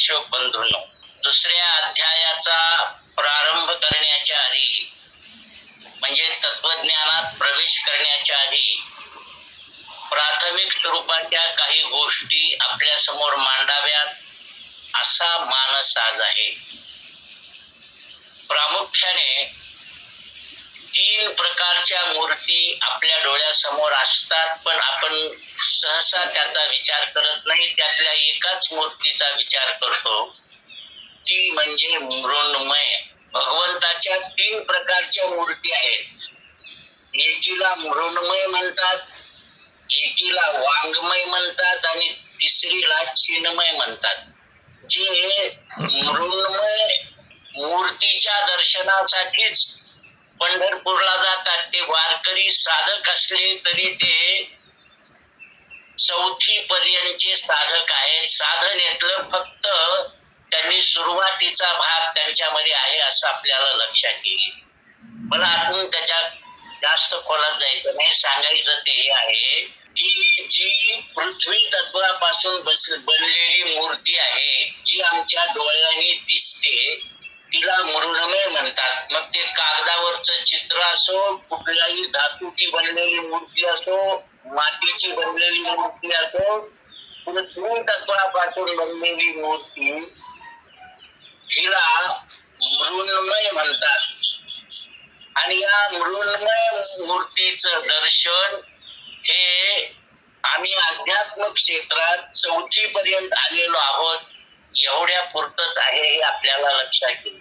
प्रेक्षक बंधूंनो, दुसऱ्या अध्यायाचा प्रारंभ करण्याच्या आधी म्हणजे तत्वज्ञानात प्रवेश करण्याच्या आधी प्राथमिक स्वरूपाच्या काही गोष्टी आपल्या समोर मांडाव्यात असा मानस आज आहे. प्रामुख्याने 3 प्रकारच्या मूर्ती आपल्या डोळ्यासमोर असतात, पण आपण सहसा त्याचा विचार करत नाही. त्यातल्या एकाच मूर्तीचा विचार करतो, ती म्हणजे मृण्मय. भगवंताच्या 3 प्रकारच्या मूर्ती आहेत. एकीला मृण्मय म्हणतात, एकीला वाङ्मय म्हणतात आणि तिसरीला चिन्मय म्हणतात. जे मृण्मय मूर्तीच्या दर्शनासाठीच पंढरपूरला जातात ते वारकरी साधक असले तरी ते 4थी पर्यंतचे साधक आहेत. साधन येतलं फक्त त्यांनी सुरुवातीचा भाग त्यांच्यामध्ये आहे असं आपल्याला लक्षात येईल. मला आतून त्याच्यात जास्त खोलात जायचं नाही. सांगायचं ते हे आहे की जी पृथ्वी तत्वापासून बनलेली मूर्ती आहे, जी आमच्या डोळ्यांनी दिसते, तिला मृण्मय म्हणतात. मग ते कागदावरचं चित्र असो, कुठल्याही धातूची बनलेली मूर्ती असो, मातीची बनलेली मूर्ती असो, पृथ्वी तत्वापासून बनलेली मूर्ती हिला मृण्मय म्हणतात. आणि या मृण्मय मूर्तीचं दर्शन हे आम्ही अध्यात्म क्षेत्रात 4थी पर्यंत आलेलो आहोत एवढ्या पुरतच आहे हे आपल्याला लक्षात येईल.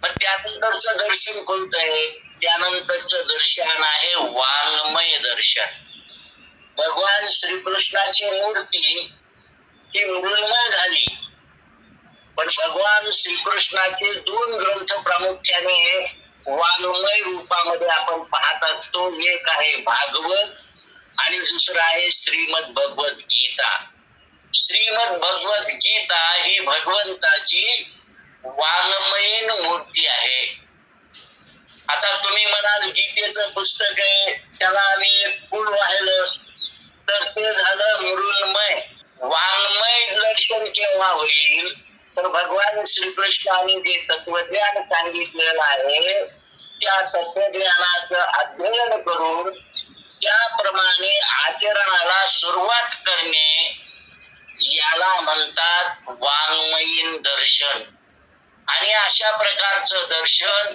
मग त्यानंतरचं दर्शन कोणतं आहे? त्यानंतरचं दर्शन आहे वाङ्मय दर्शन. भगवान श्रीकृष्णाची मूर्ती ही मृण्मय झाली, पण भगवान श्रीकृष्णाचे 2 ग्रंथ प्रामुख्याने वाङ्मय रूपामध्ये आपण पाहत असतो. एक आहे भागवत आणि दुसरा आहे श्रीमद भगवत गीता. श्रीमद भगवत गीता ही भगवंताची वाङ्मयीन मूर्ती आहे. आता तुम्ही म्हणाल गीतेचं पुस्तक आहे, त्याला आम्ही फुल वाहिलं तर ते झालं मृण्मय. वाङ्मय दर्शन केव्हा होईल? तर भगवान श्रीकृष्णाने जे तत्वज्ञान सांगितलेलं आहे त्या तत्वज्ञानाचं अध्ययन करून त्याप्रमाणे आचरणाला सुरुवात करणे याला म्हणतात वाङ्मयीन दर्शन. आणि अशा प्रकारचं दर्शन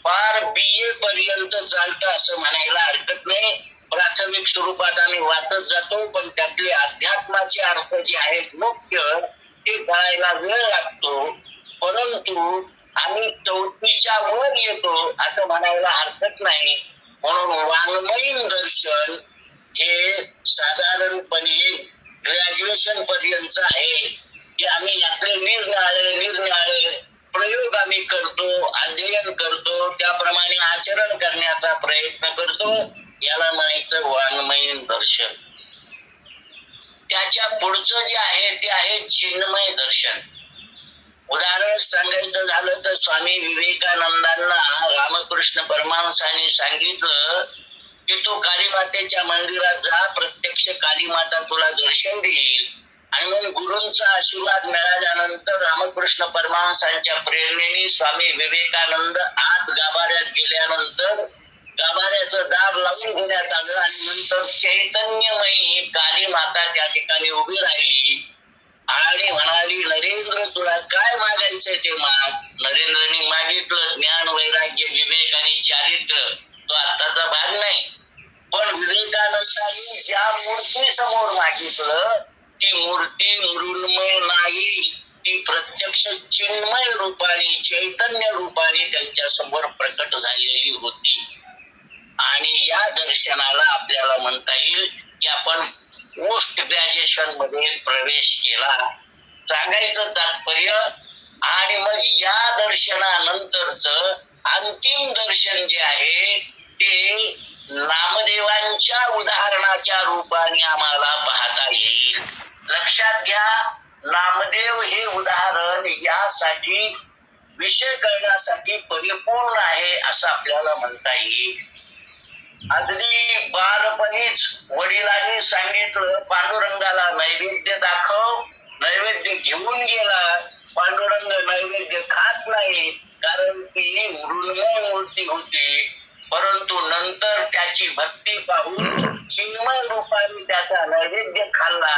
फार BA पर्यंत चालतं असं म्हणायला हरकत नाही. प्राथमिक स्वरूपात आम्ही वाचत जातो, पण त्यातले अध्यात्माचे अर्थ जे आहेत मुख्य ते कळायला वेळ लागतो. परंतु आम्ही 4थीच्या वर येतो असं म्हणायला हरकत नाही. म्हणून वाङ्मयीन दर्शन हे साधारणपणे ग्रॅज्युएशन पर्यंत आहे की आम्ही यातले निरनिराळे प्रयोग आम्ही करतो, अध्ययन करतो, त्याप्रमाणे आचरण करण्याचा प्रयत्न करतो. याला म्हणायचं वाङ्मयीन दर्शन. त्याच्या पुढचं जे आहे ते आहे चिन्मय दर्शन. उदाहरण सांगायचं झालं तर स्वामी विवेकानंदांना रामकृष्ण परमहंसांनी सांगितलं की तू कालीमातेच्या मंदिरात जा, प्रत्यक्ष कालीमाता तुला दर्शन देईल. आणि मग गुरूंचा आशीर्वाद मिळाल्यानंतर रामकृष्ण परमहंसांच्या प्रेरणेने स्वामी विवेकानंद आत गाभाऱ्यात गेल्यानंतर गाभाऱ्याचं दार लावून घेण्यात आलं आणि नंतर चैतन्यमयी काली माता त्या ठिकाणी उभी राहिली आणि म्हणाली, नरेंद्र तुला काय मागायचंय ते माग. नरेंद्रने मागितलं ज्ञान, वैराग्य, विवेक आणि चारित्र्य. तो आत्ताचा भाग नाही, पण विवेकानंदांनी ज्या मूर्ती समोर मागितलं ती मूर्ती मृण्मय नाही, ती प्रत्यक्ष चिन्मय रूपाने, चैतन्य रूपाने त्यांच्या समोर प्रकट झालेली होती. आणि या दर्शनाला आपल्याला म्हणता येईल की आपण पोस्ट ग्रॅज्युएशन मध्ये प्रवेश केला. सांगायचं तात्पर्य, आणि मग या दर्शनानंतरच अंतिम दर्शन जे आहे ते नामदेवांच्या उदाहरणाच्या रूपाने आम्हाला पाहता येईल. लक्षात घ्या, नामदेव हे उदाहरण यासाठी विषय करण्यासाठी परिपूर्ण आहे असं आपल्याला म्हणता येईल. अगदी बालपणीच वडिलांनी सांगितलं पांडुरंगाला नैवेद्य दाखव, नैवेद्य नैवेद्य घेऊन गेला. पांडुरंग नैवेद्य खात नाही, कारण ती मृण्मय मूर्ती होती. परंतु नंतर त्याची भक्ती पाहून चिन्मय रूपाने त्याचा नैवेद्य खाल्ला.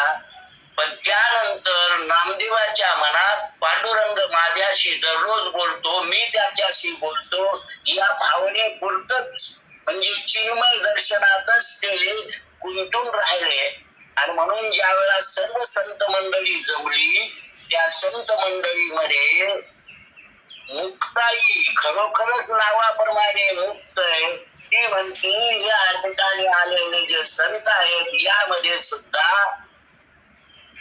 पण त्यानंतर नामदेवाच्या मनात पांडुरंग माझ्याशी दररोज बोलतो, मी त्याच्याशी बोलतो, या भावनेपुरतच म्हणजे चिन्मय दर्शनातच ते गुंतून राहिले. आणि म्हणून ज्या वेळा सर्व संत मंडळी जमली, त्या संत मंडळीमध्ये मुक्ताई खरोखरच नावाप्रमाणे मुक्त आहे. ती म्हणती या ठिकाणी आलेले जे संत आहेत यामध्ये सुद्धा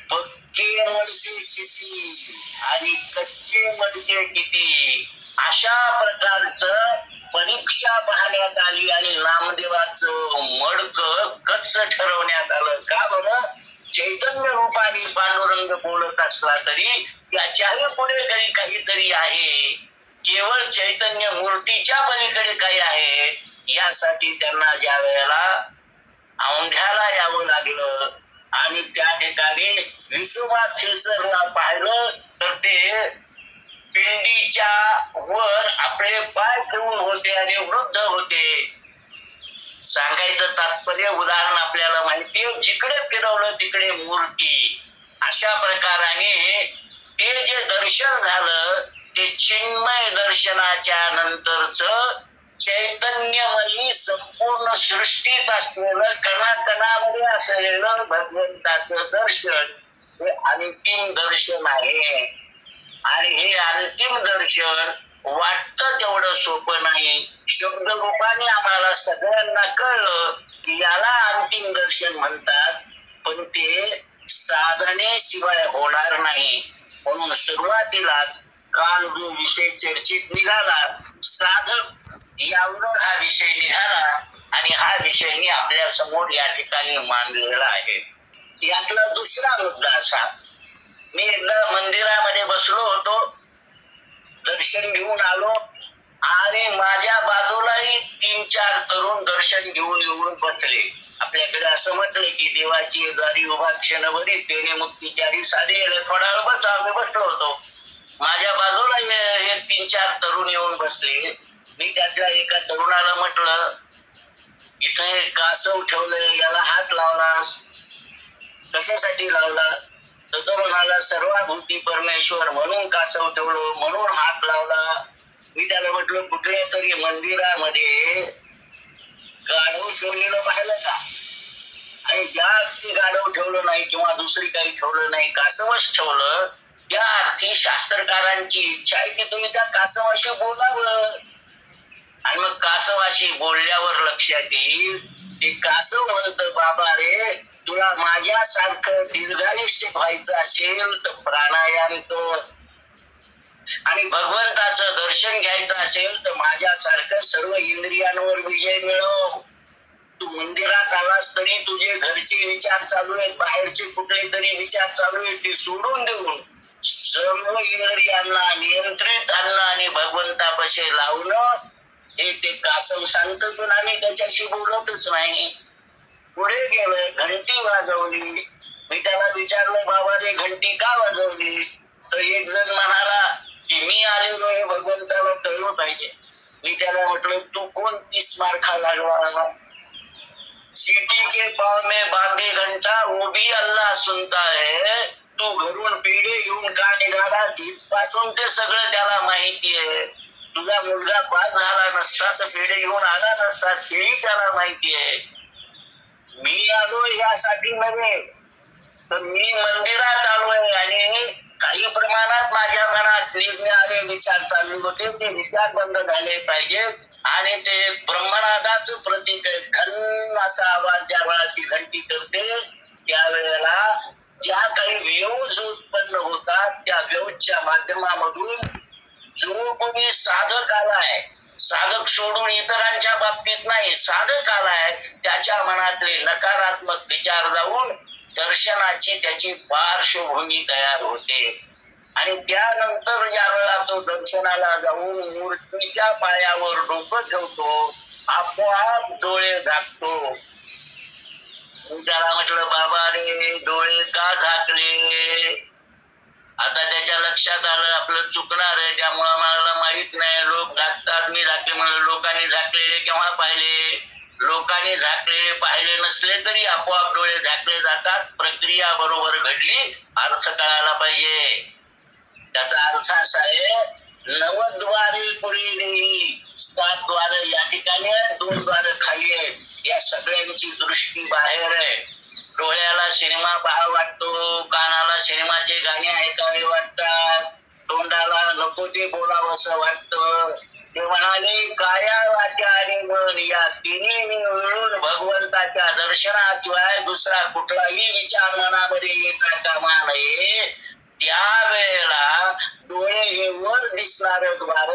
पक्के मडके किती आणि कच्चे मडके किती, अशा प्रकारचं परीक्षा पाहण्यात आली आणि नामदेवाचं मडकं कच्च ठरवण्यात आलं. का बरं? चैतन्य रूपाने पांडुरंग बोलत असला तरी त्याच्याही पुढे काहीतरी आहे, केवळ चैतन्य मूर्तीच्या पलीकडे काही आहे. यासाठी त्यांना ज्या वेळेला औंढ्याला यावं लागलं आणि त्या ठिकाणी विसोबा खेचरला पाहिलं तर ते पिंडीच्या वर आपले पाय ठेवून होते आणि वृद्ध होते. सांगायचं तात्पर्य, उदाहरण आपल्याला माहितीये, जिकडे फिरवलं तिकडे मूर्ती. अशा प्रकाराने ते जे दर्शन झालं ते चिन्मय दर्शनाच्या नंतरच चैतन्यमयी संपूर्ण सृष्टीत असलेलं कणाकणामध्ये असलेलं भगवंताचं दर्शन हे अंतिम दर्शन आहे. आणि हे अंतिम दर्शन वाटतं तेवढं सोपं नाही. शब्द रूपाने आम्हाला सगळ्यांना कळलं की याला अंतिम दर्शन म्हणतात, पण ते साधनेशिवाय होणार नाही. म्हणून सुरुवातीलाच काल जो विषय चर्चेत निघाला, साधक यावर हा विषय निघाला आणि हा विषय मी आपल्या समोर या ठिकाणी मांडलेला आहे. यातला दुसरा मुद्दा असा, मी एकदा मंदिरामध्ये बसलो होतो, दर्शन घेऊन आलो आणि माझ्या बाजूलाही 3-4 तरुण दर्शन घेऊन येऊन बसले. आपल्याकडे असं म्हटलं की देवाची दारी उभा क्षणभरी तेने मुक्तीचारी साधे. थोडा वेळ बस आम्ही बसलो होतो, माझ्या बाजूला हे 3-4 तरुण येऊन बसले. मी त्यातल्या एका तरुणाला म्हटलं, इथे कासव ठेवलंय, याला हात लावलास, कशासाठी लावला? तर तो म्हणाला, सर्वाभूती परमेश्वर म्हणून कासव ठेवलो, म्हणून हात लावला. मी त्याला म्हटलं, कुठल्या तरी मंदिरामध्ये गाढव ठेवलेलं पाहिलं का? आणि ज्या अर्थी गाढव ठेवलं नाही किंवा दुसरी काही ठेवलं नाही, कासवच ठेवलं, त्या अर्थी शास्त्रकारांची इच्छा आहे की तुम्ही त्या कासवाशी बोलावं. आणि मग कासवाशी बोलल्यावर लक्षात येईल, ते कासव म्हणतं, बाबा रे, तुला माझ्यासारखं दीर्घायुष्य व्हायचं असेल तर प्राणायाम कर, आणि भगवंताचं दर्शन घ्यायचं असेल तर माझ्यासारखं सर्व इंद्रियांवर विजय मिळव. तू मंदिरात आलास तरी तुझे घरचे विचार चालू आहेत, बाहेरचे कुठले तरी विचार चालू आहेत, ते सोडून देऊन सर्व इंद्रियांना नियंत्रित आणणं आणि भगवंतापाशी लावणं, हे ते कासव सांगतं. पण आम्ही त्याच्याशी बोलतच नाही. पुढे गेलं, घंटी वाजवली. मी त्याला विचारलं, बाबा रे घंटी का वाजवली? तर एक जण म्हणाला की मी आलेलो हे भगवंताला कळलं पाहिजे. मी त्याला म्हटलं, तू कोण 30 मार्खा लागला? सीटी के पाव में बांधे घंटा वो भी अल्लाह सुनता है. तू घरून पेढे घेऊन का निघाला, तिथपासून ते सगळं त्याला माहिती आहे. तुझा मुलगा पास झाला नसता तर पेढे घेऊन आला नसता, तेही त्याला माहिती आहे. मी आलो यासाठी नव्हे, तर मी मंदिरात आलोय आणि काही प्रमाणात माझ्या मनात निघणारे विचार चालू होते, ते विचार बंद झाले पाहिजेत. आणि ते ब्रह्मनादाचं प्रतीक आहे. घन असा आवाज ज्या वेळा ती घंटी करते, त्यावेळेला ज्या काही वेव्ज उत्पन्न होतात, त्या वेव्जच्या माध्यमामधून जो कोणी साधक आलाय, साधक सोडून इतरांच्या बाबतीत नाही, साधक आलाय, त्याच्या मनातले नकारात्मक विचार जाऊन दर्शनाची त्याची पार्श्वभूमी तयार होते. आणि त्यानंतर ज्या वेळेला तो दर्शनाला जाऊन मूर्तीच्या पायावर डोकं ठेवतो, आपोआप डोळे झाकतो. त्याला म्हटलं, बाबा रे डोळे का झाकले? आता त्याच्या लक्षात आलं आपलं चुकणार आहे, त्यामुळं मला माहित नाही. लोक झाकतात, मी झाकले म्हणून. लोकांनी झाकलेले केव्हा पाहिले? लोकांनी झाकलेले पाहिले नसले तरी आपोआप डोळे झाकले जातात. प्रक्रिया बरोबर घडली, अर्थ कळायला पाहिजे. त्याचा अर्थ असा आहे, नवद्वारे पुढे देवी, 7 द्वार या ठिकाणी आहे, 2 द्वार खाली आहे. या सगळ्यांची दृष्टी बाहेर आहे. डोळ्याला सिनेमा पहा वाटतो, कानाला सिनेमाचे गाणे ऐकावे वाटतात, तोंडाला नको ते बोलावंसं वाटतं. ते म्हणाले काया वाचा आणि मन या तिन्ही मिळून भगवंताच्या दर्शनाशिवाय दुसरा कुठलाही विचार मनामध्ये येता कामा नये. त्यावेळेला डोळे हे वर दिसणारे द्वार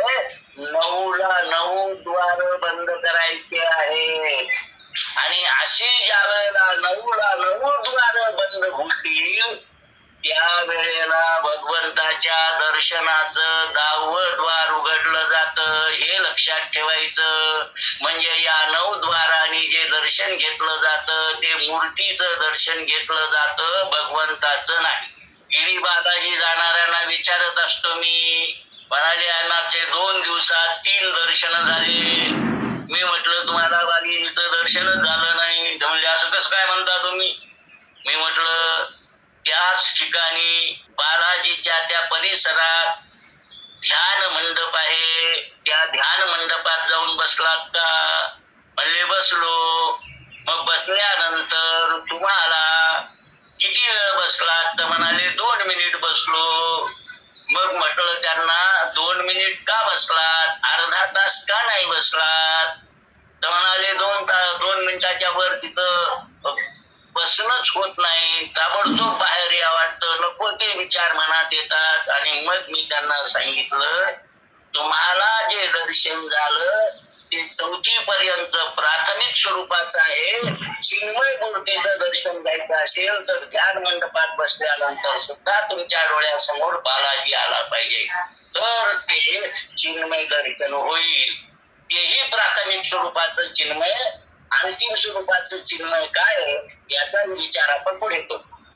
9ला 9 द्वार बंद करायचे आहे. आणि अशी ज्या वेळेला 9ला 9 द्वार बंद होतील त्यावेळेला भगवंताच्या दर्शनाचं 10वं द्वार उघडलं जातं. हे लक्षात ठेवायचं. म्हणजे या 9 द्वारांनी जे दर्शन घेतलं जातं ते मूर्तीचं दर्शन घेतलं जातं, भगवंताचं नाही. गिरी बालाजी जाणाऱ्यांना विचारत असतो मी, म्हणाले मागचे 2 दिवसात 3 दर्शन झाले. मी म्हटलं तुम्हाला बालाजीचं दर्शनच झालं नाही. म्हणजे असं कसं काय म्हणता तुम्ही? मी म्हटलं त्याच ठिकाणी बालाजीच्या त्या परिसरात ध्यान मंडप आहे, त्या ध्यान मंडपात जाऊन बसलात का? म्हणले बसलो. मग बसल्यानंतर तुम्हाला किती वेळ बसलात? तर म्हणाले 2 मिनिट बसलो. मग म्हटलं त्यांना 2 मिनिट का बसलात? अर्धा तास का नाही बसलात? तर म्हणाले 2 मिनिटाच्या वर तिथं बसणंच होत नाही, ताबडतोब बाहेर या वाटतं, नको ते विचार मनात येतात. आणि मग मी त्यांना सांगितलं तुम्हाला जे दर्शन झालं ते 4थी पर्यंत प्राथमिक स्वरूपाचं आहे. चिन्मय मूर्तीचं दर्शन घ्यायचं असेल तर ध्यान मंडपात बसल्यानंतर सुद्धा तुमच्या डोळ्यासमोर बालाजी आला पाहिजे, तर ते चिन्मय दर्शन होईल. तेही प्राथमिक स्वरूपाचं चिन्मय. अंतिम स्वरूपाचं चिन्मय काय याचा विचार आपण पुढे करू.